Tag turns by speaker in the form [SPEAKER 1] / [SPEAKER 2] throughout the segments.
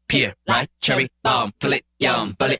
[SPEAKER 1] pear, ripe cherry, fill it, yum, fill it,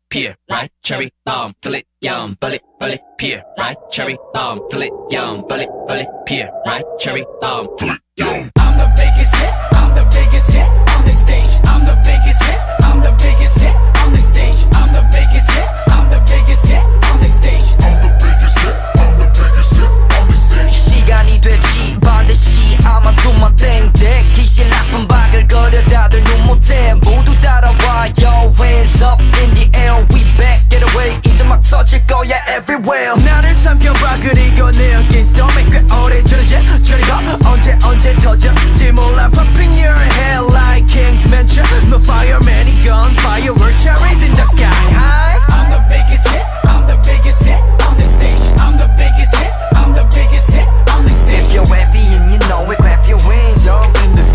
[SPEAKER 1] pear, ripe cherry, fill it, yum, fill it, pear, ripe cherry, fill it, yum, fill it, pear, ripe cherry, fill it, yum.
[SPEAKER 2] I'm the biggest hit, I'm the biggest hit on the stage. I'm the biggest hit, I'm the biggest hit on the stage. I'm the biggest hit, I'm the biggest hit on the stage.
[SPEAKER 3] I'm the biggest hit, I'm the biggest hit on the stage.
[SPEAKER 4] 시간이 됐지 반드시 아마도만 땡땡 귀신 나쁜 바글거려 다들 눈 못해 모두 따라와요. Hands up in the air we back get away 이제 막 터질 거야 everywhere.
[SPEAKER 2] 나를 삼켜봐 그리고 내 어깨 스톰에 꽤 오래 저러지 저리가 언제 터질지 몰라. Popping your head like King's Mansion. No fireman gun fireworks cherries in the sky high. I'm the biggest hit, I'm the biggest hit on the stage. I'm the biggest hit, I'm the biggest hit on the stage.
[SPEAKER 4] If you're happy and you know it clap your hands yo.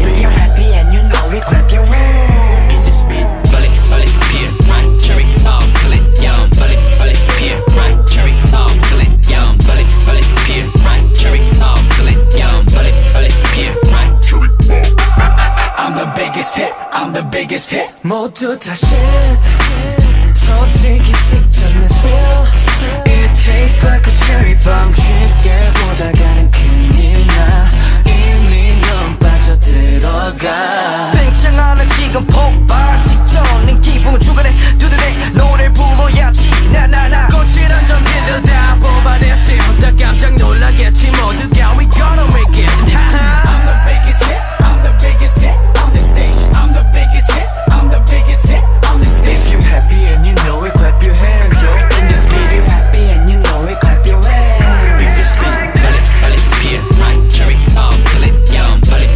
[SPEAKER 4] If you're happy and you know it clap your hands.
[SPEAKER 1] It's just speed, fill it, pear, ripe cherry, fill it, yum, fill it, pear, ripe cherry, fill it, yum, fill it, pear, ripe cherry, fill it, yum, fill it, pear, ripe cherry,
[SPEAKER 2] I'm the biggest hit, I'm the biggest hit.
[SPEAKER 4] 모두 다 shit 터지기 직전 내 thrill. It tastes like a cherry bomb 쉽게 보다가는 큰일 나 이미 넌 빠져들어가. 땡창하는 지금 폭발 직전인 기분 주간에 두드대 노래 불러야지 나나나.
[SPEAKER 2] 거칠한 전기들 다 뽑아냈지 혼자 깜짝 놀라겠지 모두가 We gonna make it. I'm the biggest hit, I'm the biggest hit on the stage. I'm the biggest hit, I'm the biggest hit on the stage.
[SPEAKER 4] If you happy and you know it clap your hands yo. In this beat you happy and you know it clap your hands. In this beat
[SPEAKER 1] fill it, pear, ripe cherry, fill it, yum, fill it,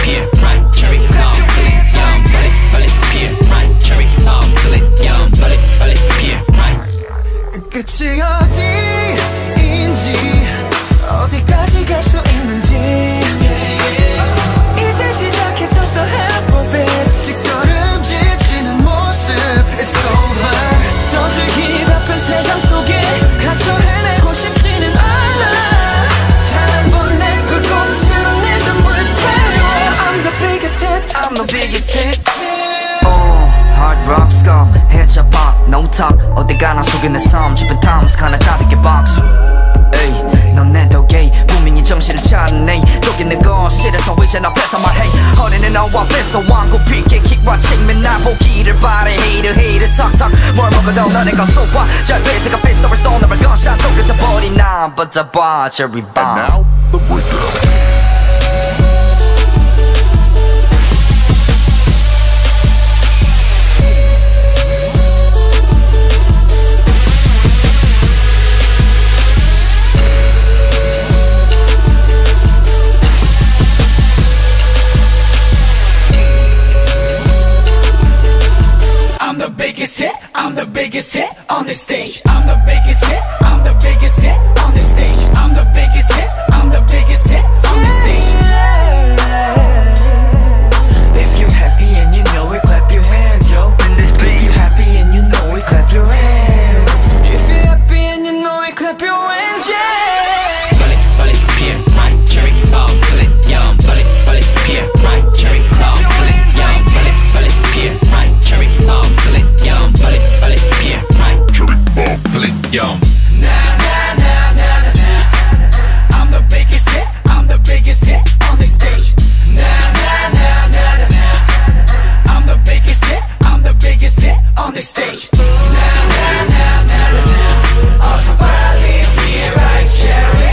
[SPEAKER 1] pear, ripe cherry, fill it, yum, fill it, pear, ripe cherry, fill it, yum, fill it, pear, ripe.
[SPEAKER 4] 끝이 어디인지 어디까지 갈 수 있는지 이제 시작해졌어 alphabet. 뒷걸음질 치는 모습 It's over. 더들기 바쁜 세상 속에 갇혀 헤매고 싶지는 않아. 단번 내 불꽃으로 내 전부를 태워. I'm the biggest hit, I'm the biggest hit. Hard rock skull, headshot pop, no talk. 어디 가나 속에 내 삶 주변 탐스 가나 가득해 박수. 에이 넌 내 덕에 분명히 정신을 차리네. 쫓기는 거 싫어서 이제 나 뺏어 말해. 허리는 너와 뺏어 왕고 피게 킥과 측면 나 보기를 바래. Hater talk 뭘 먹어도 너네가 속아. 잘 배트가 피스톨을 쏘너를 gunshot 또 그쳐버린 난 버텨봐 cherry bomb.
[SPEAKER 3] And now the breakdown.
[SPEAKER 2] I'm the biggest hit, I'm the biggest hit on the stage. I'm the biggest hit, I'm the biggest hit on the stage. I'm the biggest hit, I'm the biggest hit on the stage.
[SPEAKER 4] If you happy and you know it, clap your hands, yo. If you happy and you know it, clap your hands. If you happy and you know it, clap your hands, yeah.
[SPEAKER 1] Fill it, pear, ripe cherry, fill it, yum, fill it, pear, ripe cherry, fill it, yum, fill it, pear, ripe cherry, fill it, yum, fill it, pear, ripe cherry, fill it, yum.
[SPEAKER 2] I'm the biggest hit, I'm the biggest hit on the stage. I'm the biggest hit, I'm the biggest hit on the stage. 어서 빨리 be right cherry.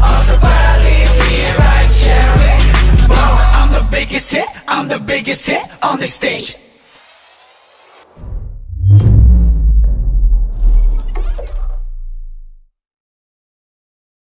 [SPEAKER 2] 어서 빨리 be right cherry. I'm the biggest hit, I'm the biggest hit on the stage.